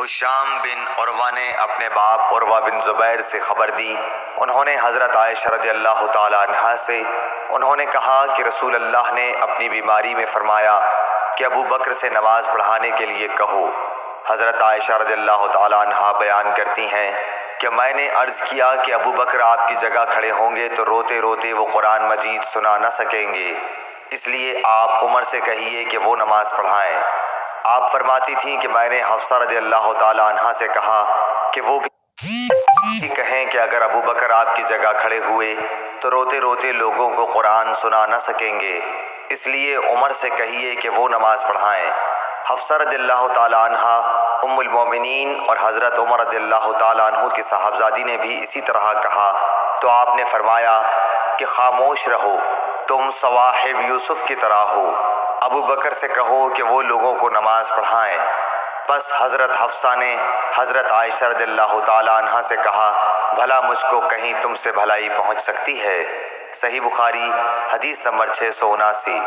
ہشام بن عروہ نے اپنے باپ عروہ بن زبیر سے خبر دی، انہوں نے حضرت عائشہ رضی اللہ تعالیٰ عنہا سے انہوں نے کہا کہ رسول اللہ نے اپنی بیماری میں فرمایا کہ ابو بکر سے نماز پڑھانے کے لیے کہو۔ حضرت عائشہ رضی اللہ تعالیٰ عنہا بیان کرتی ہیں کہ میں نے عرض کیا کہ ابو بکر آپ کی جگہ کھڑے ہوں گے تو روتے روتے وہ قرآن مجید سنا نہ سکیں گے، اس لیے آپ عمر سے کہیے کہ وہ نماز پڑھائیں۔ آپ فرماتی تھیں کہ میں نے حفصہ رضی اللہ تعالیٰ عنہا سے کہا کہ وہ بھی کہیں کہ اگر ابو بکر آپ کی جگہ کھڑے ہوئے تو روتے روتے لوگوں کو قرآن سنا نہ سکیں گے، اس لیے عمر سے کہیے کہ وہ نماز پڑھائیں۔ حفصہ رضی اللہ تعالیٰ عنہا ام المومنین اور حضرت عمر رضی اللہ تعالیٰ عنہ کی صاحبزادی نے بھی اسی طرح کہا تو آپ نے فرمایا کہ خاموش رہو، تم صواحب یوسف کی طرح ہو، ابو بکر سے کہو کہ وہ لوگوں کو نماز پڑھائیں۔ بس حضرت حفصہ نے حضرت عائشہ رضی اللہ تعالیٰ عنہا سے کہا بھلا مجھ کو کہیں تم سے بھلائی پہنچ سکتی ہے؟ صحیح بخاری حدیث نمبر 679۔